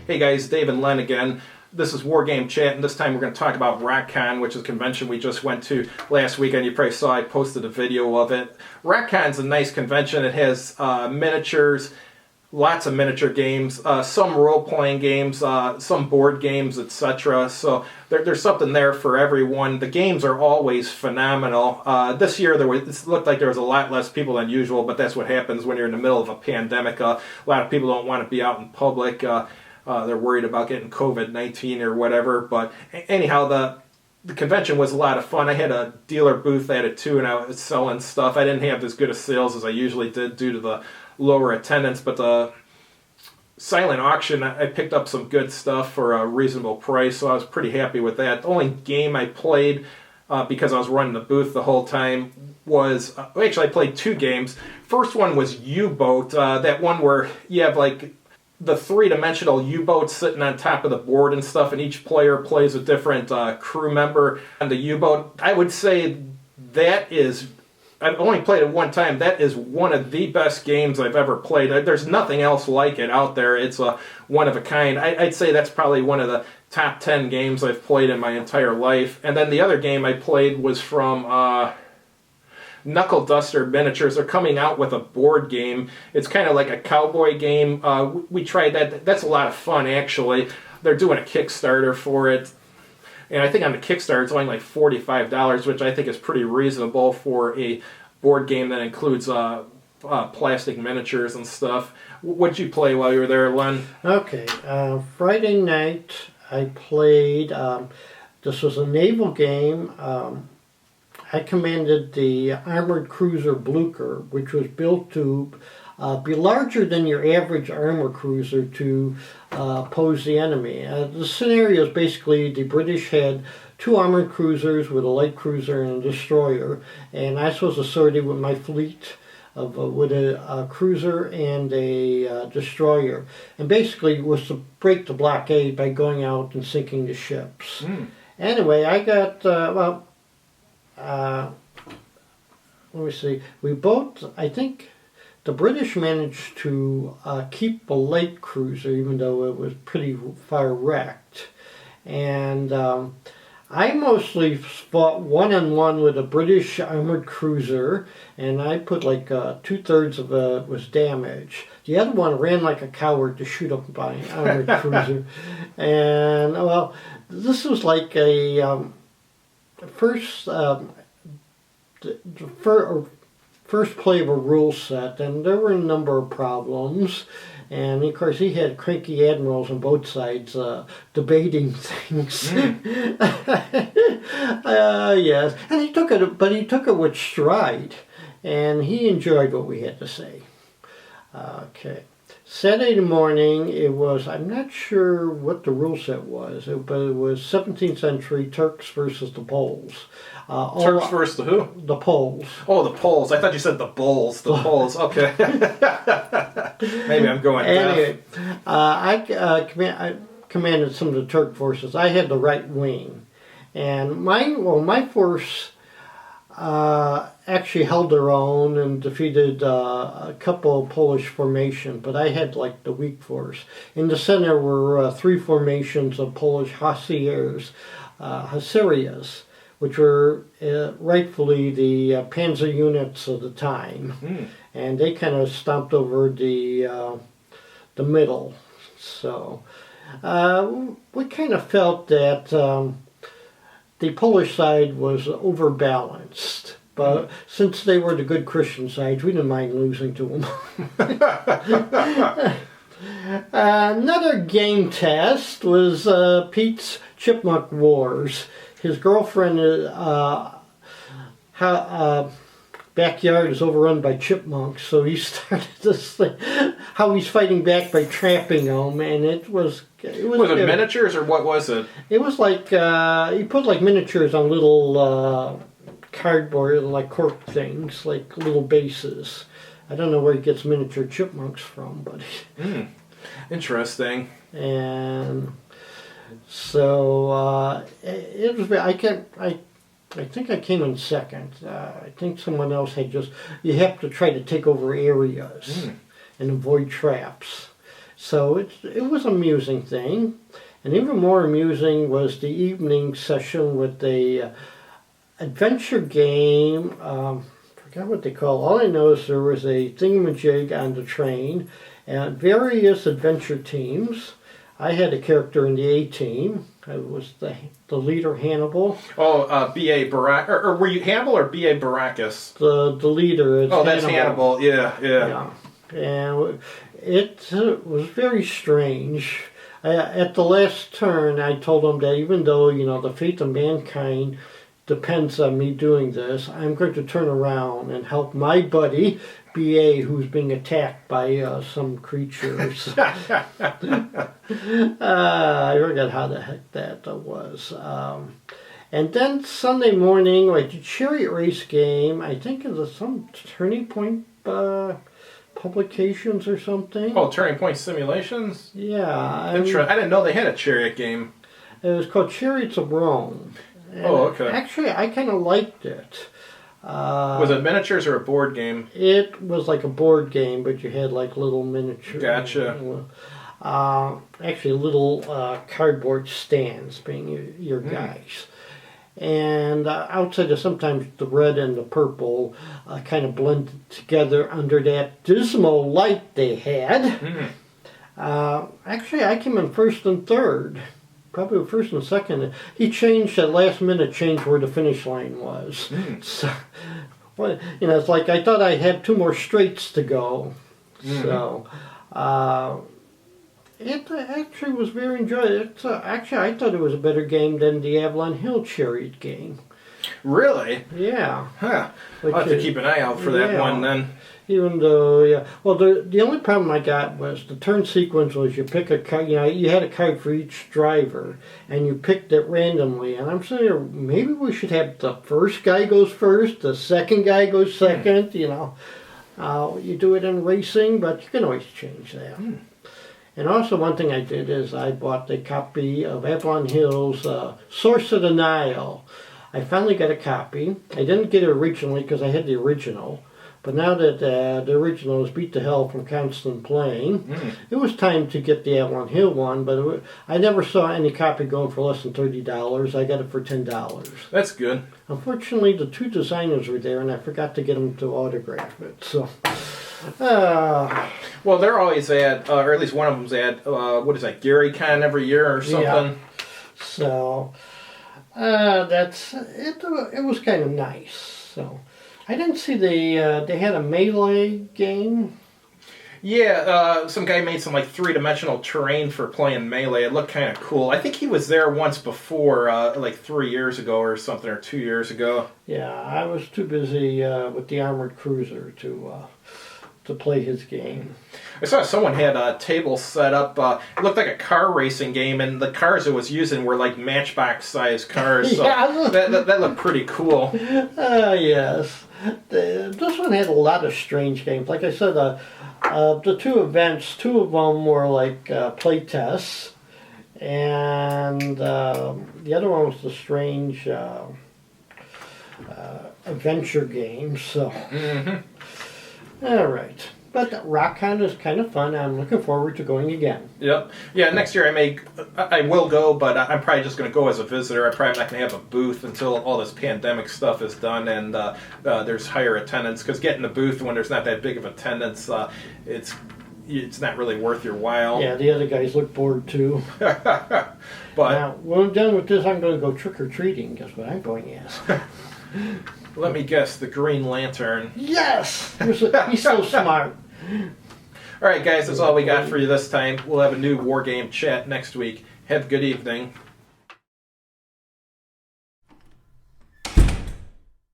Hey guys, Dave and Len again. This is Wargame Chat, and this time we're going to talk about RackCon, which is a convention we just went to last weekend. You probably saw I posted a video of it. RackCon's a nice convention. It has miniatures, lots of miniature games, some role-playing games, some board games, etc. So there's something there for everyone. The games are always phenomenal. This year it looked like there was a lot less people than usual, but that's what happens when you're in the middle of a pandemic. A lot of people don't want to be out in public. They're worried about getting COVID-19 or whatever. But anyhow, the convention was a lot of fun. I had a dealer booth at it too, and I was selling stuff. I didn't have as good a sales as I usually did due to the lower attendance, but the silent auction, I picked up some good stuff for a reasonable price, so I was pretty happy with that. The only game I played, because I was running the booth the whole time, was, actually I played two games. First one was U-Boat, that one where you have like the three-dimensional U-boat sitting on top of the board and stuff, and each player plays a different crew member on the U-boat. I would say that is, I've only played it one time, that is one of the best games I've ever played. There's nothing else like it out there. It's a one of a kind. I'd say that's probably one of the top 10 games I've played in my entire life. And then the other game I played was from Knuckle Duster Miniatures. They're coming out with a board game. It's kind of like a cowboy game. We tried that. That's a lot of fun, actually. They're doing a Kickstarter for it. And I think on the Kickstarter it's only like $45, which I think is pretty reasonable for a board game that includes plastic miniatures and stuff. What'd you play while you were there, Len? Okay, Friday night I played, this was a naval game. I commanded the armored cruiser Blucher, which was built to be larger than your average armor cruiser to oppose the enemy. The scenario is basically the British had two armored cruisers with a light cruiser and a destroyer, and I was assorted with my fleet with a cruiser and a destroyer, and basically was to break the blockade by going out and sinking the ships. Anyway, I got let me see. We both, I think, the British managed to keep the light cruiser, even though it was pretty far wrecked. And I mostly fought one-on-one with a British armored cruiser, and I put like 2/3 of it was damaged. The other one ran like a coward to shoot up my armored cruiser. And, well, this was like a first play of a rule set, and there were a number of problems. And of course, he had cranky admirals on both sides debating things. Yes, and he took it, but he took it with stride, and he enjoyed what we had to say. Okay. Saturday morning, it was, I'm not sure what the rule set was, but it was 17th century Turks versus the Poles. Turks versus the who? The Poles. Oh, the Poles. I thought you said the Bulls. The Poles. Okay. Maybe I'm going anyway, I commanded some of the Turk forces. I had the right wing. And my force actually held their own and defeated a couple of Polish formations, but I had like the weak force. In the center were three formations of Polish Hussars, which were rightfully the panzer units of the time, and they kind of stomped over the middle. So we kind of felt that the Polish side was overbalanced, but since they were the good Christian sides, we didn't mind losing to them. Another game test was Pete's Chipmunk Wars. His girlfriend backyard is overrun by chipmunks, so he started this thing, how he's fighting back by trapping them, and it was it miniatures, or what was it? It was like, he put like miniatures on little cardboard, like cork things, like little bases. I don't know where he gets miniature chipmunks from, but... Interesting. And so, it was, I think I came in second. I think someone else had you have to try to take over areas and avoid traps. So it was an amusing thing. And even more amusing was the evening session with the adventure game. Forgot what they call it. All I know is there was a thingamajig on the train and various adventure teams. I had a character in the A team. I was the leader, Hannibal. Oh, B.A. Baracus. Or were you Hannibal or B.A. Baracus? The leader is Oh, that's Hannibal. Yeah. And it was very strange. At the last turn, I told him that even though, the fate of mankind depends on me doing this, I'm going to turn around and help my buddy, B.A., who's being attacked by some creatures. I forgot how the heck that was. And then Sunday morning, like the chariot race game, I think it was some Turning Point publications or something. Oh, Turning Point Simulations? Yeah. I didn't know they had a chariot game. It was called Chariots of Rome. And okay. Actually, I kind of liked it. Was it miniatures or a board game? It was like a board game, but you had like little miniatures. Gotcha. Actually, little cardboard stands being your guys. And outside of sometimes the red and the purple kind of blended together under that dismal light they had. Actually, I came in first and third. Probably first and second. He changed at last minute, changed where the finish line was. So, well, it's like I thought I had 2 more straights to go. So, it actually was very enjoyable. Actually, I thought it was a better game than the Avalon Hill Chariot game. Really? Yeah. Huh. I'll have to keep an eye out for that one then. Even though, yeah. Well, the only problem I got was the turn sequence was you pick a card, you had a card for each driver, and you picked it randomly. And I'm sitting there, maybe we should have the first guy goes first, the second guy goes second, You do it in racing, but you can always change that. And also one thing I did is I bought a copy of Avalon Hill's Source of the Nile. I finally got a copy. I didn't get it originally because I had the original. But now that the original is beat to hell from constant playing, it was time to get the Avalon Hill one, but I never saw any copy going for less than $30. I got it for $10. That's good. Unfortunately, the 2 designers were there, and I forgot to get them to autograph it. So, well, they're always at, or at least one of them's at, what is that, GaryCon every year or something? Yeah. So, that's it. It was kind of nice. So. I didn't see they had a Melee game. Yeah, some guy made some like 3-dimensional terrain for playing Melee. It looked kind of cool. I think he was there once before, like 3 years ago or something, or 2 years ago. Yeah, I was too busy with the Armored Cruiser to play his game. I saw someone had a table set up. It looked like a car racing game, and the cars it was using were like Matchbox-sized cars. So Yeah. that looked pretty cool. Yes. This one had a lot of strange games. Like I said, the 2 events, 2 of them were like play tests, and the other one was the strange adventure game. So, all right. But RockCon is kind of fun. I'm looking forward to going again. Yep. Yeah, next year I will go, but I'm probably just going to go as a visitor. I'm probably not going to have a booth until all this pandemic stuff is done and there's higher attendance. Because getting a booth when there's not that big of attendance, it's not really worth your while. Yeah, the other guys look bored too. But now, when I'm done with this, I'm going to go trick-or-treating. Guess what I'm going as? Let me guess, the Green Lantern. Yes! He's so smart. All right, guys, that's all we got for you this time. We'll have a new Wargame chat next week. Have a good evening.